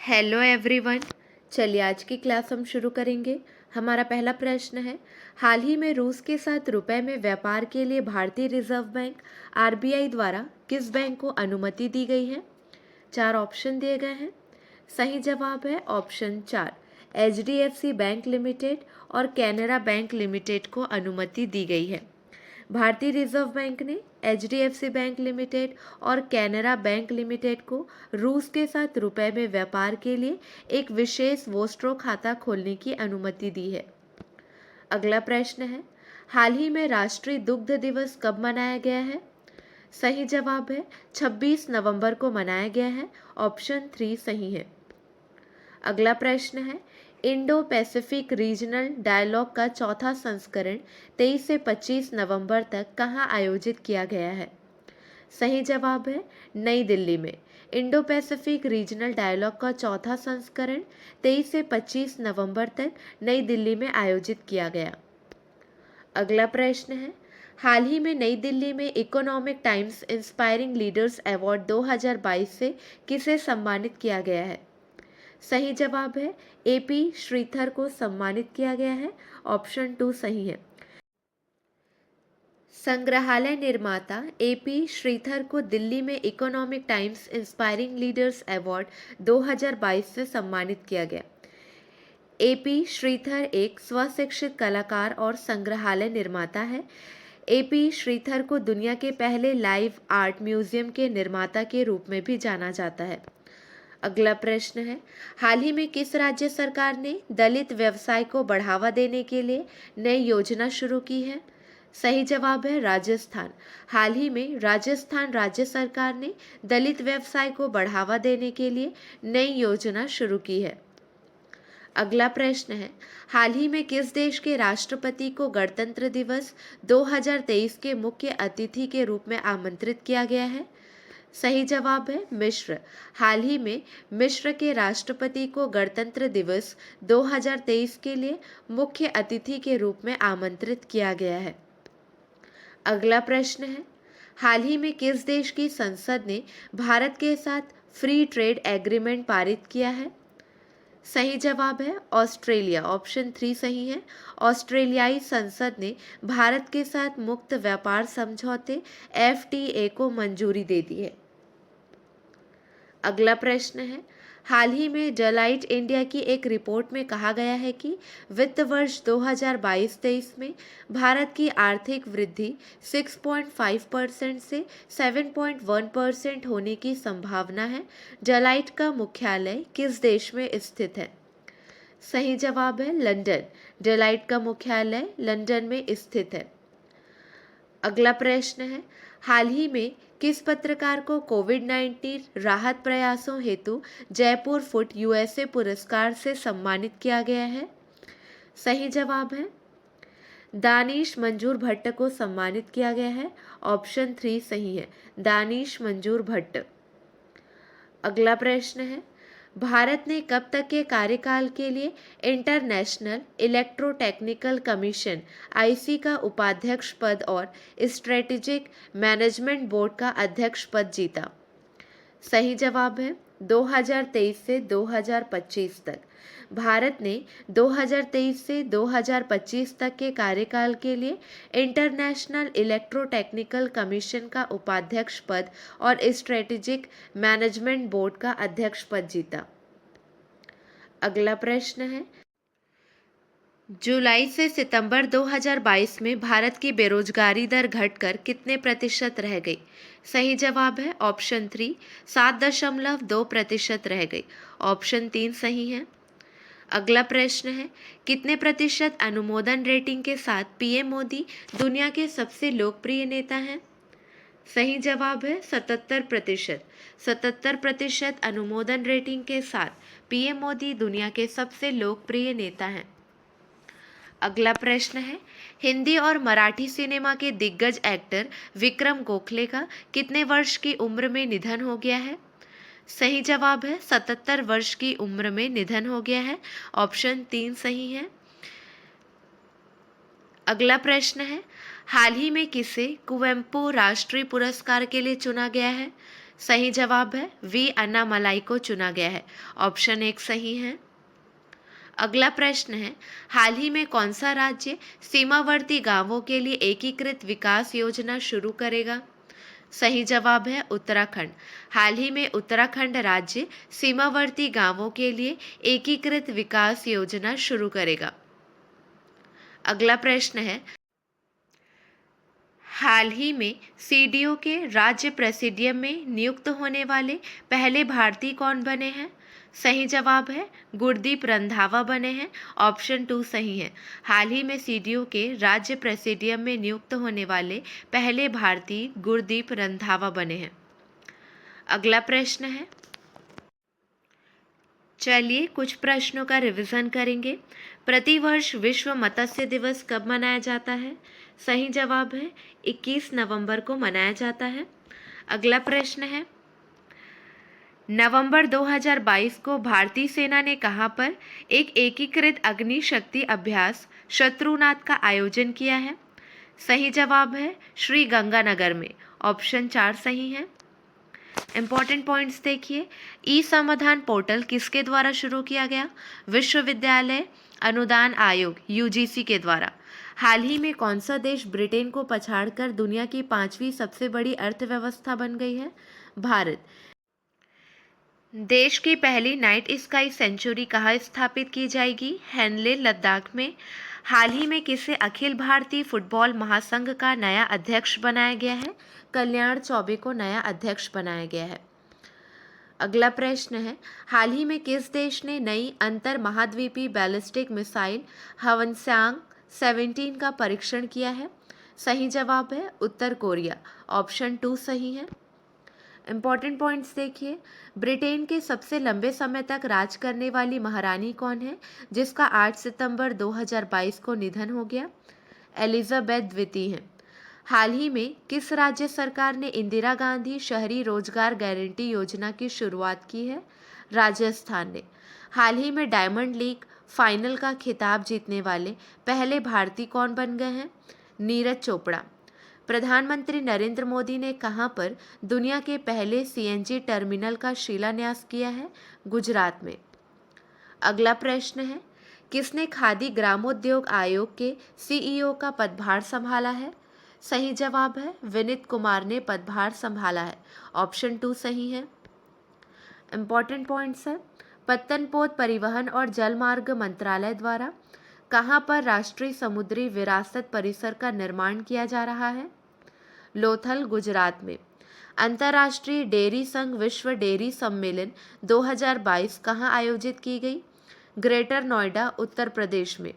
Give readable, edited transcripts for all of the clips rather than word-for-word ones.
Hello everyone. चलिए आज की क्लास हम शुरू करेंगे। हमारा पहला प्रश्न है, हाल ही में रूस के साथ रुपए में व्यापार के लिए भारतीय रिजर्व बैंक आरबीआई द्वारा किस बैंक को अनुमति दी गई है? 4 ऑप्शन दिए गए हैं। सही जवाब है ऑप्शन 4, एचडीएफसी बैंक लिमिटेड और कैनरा बैंक लिमिटेड को अनुमति दी गई है। भारतीय रिजर्व बैंक ने एचडीएफसी बैंक लिमिटेड और कैनरा बैंक लिमिटेड को रूस के साथ रुपए में व्यापार के लिए एक विशेष वोस्ट्रो खाता खोलने की अनुमति दी है। अगला प्रश्न है, हाल ही में राष्ट्रीय दुग्ध दिवस कब मनाया गया है? सही जवाब है 26 नवंबर को मनाया गया है। ऑप्शन 3 सही है। अगला प्रश्न है, इंडो पैसिफिक रीजनल डायलॉग का चौथा संस्करण 23 से 25 नवंबर तक कहाँ आयोजित किया गया है? सही जवाब है नई दिल्ली में। इंडो पैसिफिक रीजनल डायलॉग का चौथा संस्करण 23 से 25 नवंबर तक नई दिल्ली में आयोजित किया गया। अगला प्रश्न है, हाल ही में नई दिल्ली में economic times inspiring leaders award 2022 से किसे सम्मानित किया गया है? सही जवाब है एपी श्रीधर को सम्मानित किया गया है। ऑप्शन 2 सही है। संग्रहालय निर्माता एपी श्रीधर को दिल्ली में economic times inspiring leaders award 2022 से सम्मानित किया गया। एपी श्रीधर एक स्वशिक्षित कलाकार और संग्रहालय निर्माता है। एपी श्रीधर को दुनिया के पहले लाइव आर्ट म्यूजियम के निर्माता के रूप में भी जाना जाता है। अगला प्रश्न है, हाल ही में किस राज्य सरकार ने दलित व्यवसाय को बढ़ावा देने के लिए नई योजना शुरू की है? सही जवाब है राजस्थान। हाल ही में राजस्थान राज्य सरकार ने दलित व्यवसाय को बढ़ावा देने के लिए नई योजना शुरू की है। अगला प्रश्न है, हाल ही में किस देश के राष्ट्रपति को गणतंत्र दिवस 2023 के मुख्य अतिथि के रूप में आमंत्रित किया गया है? सही जवाब है मिस्र। हाल ही में मिस्र के राष्ट्रपति को गणतंत्र दिवस 2023 के लिए मुख्य अतिथि के रूप में आमंत्रित किया गया है। अगला प्रश्न है, हाल ही में किस देश की संसद ने भारत के साथ फ्री ट्रेड एग्रीमेंट पारित किया है? सही जवाब है ऑस्ट्रेलिया। ऑप्शन 3 सही है। ऑस्ट्रेलियाई संसद ने भारत के साथ मुक्त व्यापार समझौते एफटीए को मंजूरी दे दी है। अगला प्रश्न है, हाल ही में डेलाइट इंडिया की एक रिपोर्ट में कहा गया है कि वित्त वर्ष 2022-23 में भारत की आर्थिक वृद्धि 6.5% से 7.1% होने की संभावना है। डेलाइट का मुख्यालय किस देश में स्थित है? सही जवाब है लंदन। डेलाइट का मुख्यालय लंदन में स्थित है। अगला प्रश्न है, हाल ही में किस पत्रकार को कोविड-19 राहत प्रयासों हेतु जयपुर फुट यूएसए पुरस्कार से सम्मानित किया गया है? सही जवाब है दानिश मंजूर भट्ट को सम्मानित किया गया है। ऑप्शन 3 सही है, दानिश मंजूर भट्ट। अगला प्रश्न है, भारत ने कब तक के कार्यकाल के लिए इंटरनेशनल इलेक्ट्रोटेक्निकल कमीशन आईसी का उपाध्यक्ष पद और स्ट्रेटेजिक मैनेजमेंट बोर्ड का अध्यक्ष पद जीता? सही जवाब है 2023 से 2025 तक। भारत ने 2023 से 2025 तक के कार्यकाल के लिए इंटरनेशनल इलेक्ट्रोटेक्निकल कमीशन का उपाध्यक्ष पद और स्ट्रेटेजिक मैनेजमेंट बोर्ड का अध्यक्ष पद जीता। अगला प्रश्न है, जुलाई से सितंबर 2022 में भारत की बेरोजगारी दर घटकर कितने प्रतिशत रह गई? सही जवाब है ऑप्शन 3, 7.2% रह गई। ऑप्शन 3 सही है। अगला प्रश्न है, कितने प्रतिशत अनुमोदन रेटिंग के साथ पीएम मोदी दुनिया के सबसे लोकप्रिय नेता हैं? सही जवाब है 77%। 77% अनुमोदन रेटिंग के साथ पीएम मोदी दुनिया के सबसे लोकप्रिय नेता हैं। अगला प्रश्न है, हिंदी और मराठी सिनेमा के दिग्गज एक्टर विक्रम गोखले का कितने वर्ष की उम्र में निधन हो गया है? सही जवाब है 77 वर्ष की उम्र में निधन हो गया है। ऑप्शन 3 सही है। अगला प्रश्न है, हाल ही में किसे कुवेम्पु राष्ट्रीय पुरस्कार के लिए चुना गया है? सही जवाब है वी अन्नामलाई को चुना गया है। ऑप्शन 1 सही है। अगला प्रश्न है, हाल ही में कौन सा राज्य सीमावर्ती गांवों के लिए एकीकृत विकास योजना शुरू करेगा? सही जवाब है उत्तराखंड। हाल ही में उत्तराखंड राज्य सीमावर्ती गांवों के लिए एकीकृत विकास योजना शुरू करेगा। अगला प्रश्न है, हाल ही में सीडीओ के राज्य प्रेसिडियम में नियुक्त होने वाले पहले भारतीय कौन बने हैं? सही जवाब है गुरदीप रंधावा बने हैं। ऑप्शन 2 सही है। हाल ही में सीडीओ के राज्य प्रेसिडियम में नियुक्त होने वाले पहले भारतीय गुरदीप रंधावा बने हैं। अगला प्रश्न है, चलिए कुछ प्रश्नों का रिवीजन करेंगे। प्रतिवर्ष विश्व मत्स्य दिवस कब मनाया जाता है? सही जवाब है 21 नवंबर को मनाया जाता है। अगला प्रश्न है, नवंबर 2022 को भारतीय सेना ने कहां पर एक एकीकृत अग्नि शक्ति अभ्यास शत्रुनाथ का आयोजन किया है? सही जवाब है श्री गंगानगर में। ऑप्शन 4 सही है। इंपॉर्टेंट पॉइंट्स देखिए, ई समाधान पोर्टल किसके द्वारा शुरू किया गया? विश्वविद्यालय अनुदान आयोग यूजीसी के द्वारा। हाल ही में कौन सा देश ब्रिटेन को पछाड़कर दुनिया की 5वीं सबसे बड़ी अर्थव्यवस्था बन गई है? भारत। देश की पहली नाइट स्काई सेंचुरी कहाँ स्थापित की जाएगी? हैनले लद्दाख में। हाल ही में किसे अखिल भारतीय फुटबॉल महासंघ का नया अध्यक्ष बनाया गया है? कल्याण चौबे को नया अध्यक्ष बनाया गया है। अगला प्रश्न है, हाल ही में किस देश ने नई अंतर महाद्वीपीय बैलिस्टिक मिसाइल हवनस्यांग 17 का परीक्षण किया है? सही जवाब है उत्तर कोरिया। ऑप्शन 2 सही है। इंपॉर्टेंट पॉइंट्स देखिए, ब्रिटेन के सबसे लंबे समय तक राज करने वाली महारानी कौन है जिसका 8 सितंबर 2022 को निधन हो गया? एलिजाबेथ द्वितीय हैं। हाल ही में किस राज्य सरकार ने इंदिरा गांधी शहरी रोजगार गारंटी योजना की शुरुआत की है? राजस्थान ने। हाल ही में डायमंड लीग फाइनल का खिताब जीतने वाले पहले भारतीय कौन बन गए हैं? नीरज चोपड़ा। प्रधानमंत्री नरेंद्र मोदी ने कहां पर दुनिया के पहले सीएनजी टर्मिनल का शिलान्यास किया है? गुजरात में। अगला प्रश्न है, किसने खादी ग्रामोद्योग आयोग के सीईओ का पदभार संभाला है? सही जवाब है विनीत कुमार ने पदभार संभाला है। ऑप्शन 2 सही है। इंपॉर्टेंट पॉइंट्स है, पत्तनपोत परिवहन और जलमार्ग मंत्रालय द्वारा कहां पर राष्ट्रीय समुद्री विरासत परिसर का निर्माण किया जा रहा है? लोथल गुजरात में। अंतर्राष्ट्रीय डेयरी संघ विश्व डेयरी सम्मेलन 2022 कहां आयोजित की गई? ग्रेटर नोएडा उत्तर प्रदेश में।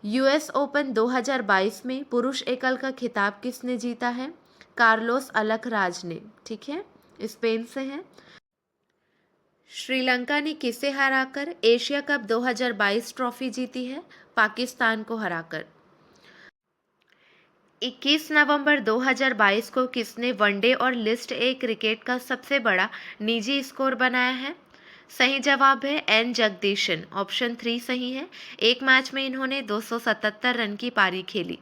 यूएस ओपन 2022 में पुरुष एकल का खिताब किसने जीता है? कार्लोस अलकराज ने। ठीक है, स्पेन से है। श्रीलंका ने किसे हराकर एशिया कप 2022 ट्रॉफी जीती है? पाकिस्तान को हराकर। 21 नवंबर 2022 को किसने वनडे और लिस्ट ए क्रिकेट का सबसे बड़ा निजी स्कोर बनाया है? सही जवाब है एन जगदीशन। ऑप्शन 3 सही है। एक मैच में इन्होंने 277 रन की पारी खेली।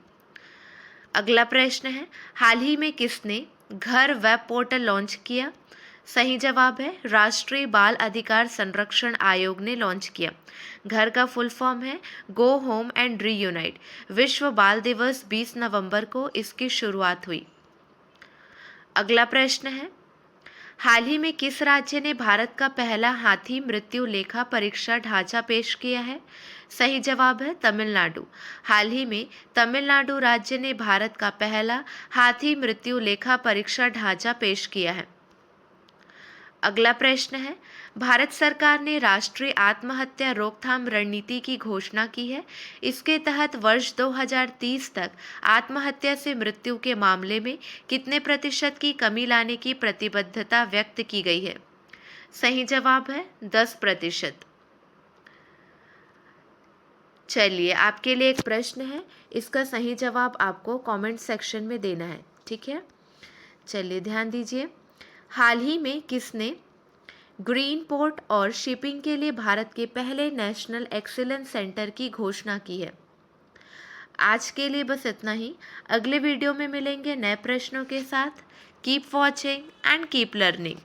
अगला प्रश्न है, हाल ही में किसने घर वेब पोर्टल लॉन्च किया? सही जवाब है राष्ट्रीय बाल अधिकार संरक्षण आयोग ने लॉन्च किया। घर का फुल फॉर्म है गो होम एंड रीयूनाइट। विश्व बाल दिवस 20 नवंबर को इसकी शुरुआत हुई। अगला प्रश्न है, हाल ही में किस राज्य ने भारत का पहला हाथी मृत्यु लेखा परीक्षा ढांचा पेश किया है? सही जवाब है तमिलनाडु। हाल ही में तमिलनाडु राज्य ने भारत का पहला हाथी मृत्यु लेखा परीक्षा ढांचा पेश किया है। अगला प्रश्न है, भारत सरकार ने राष्ट्रीय आत्महत्या रोकथाम रणनीति की घोषणा की है। इसके तहत वर्ष 2030 तक आत्महत्या से मृत्यु के मामले में कितने प्रतिशत की कमी लाने की प्रतिबद्धता व्यक्त की गई है? सही जवाब है 10%। चलिए आपके लिए एक प्रश्न है, इसका सही जवाब आपको कमेंट सेक्शन में देना है। ठीक है, चलिए ध्यान दीजिए। हाल ही में किसने ग्रीन पोर्ट और शिपिंग के लिए भारत के पहले नेशनल एक्सीलेंस सेंटर की घोषणा की है? आज के लिए बस इतना ही। अगले वीडियो में मिलेंगे नए प्रश्नों के साथ। Keep watching and keep learning.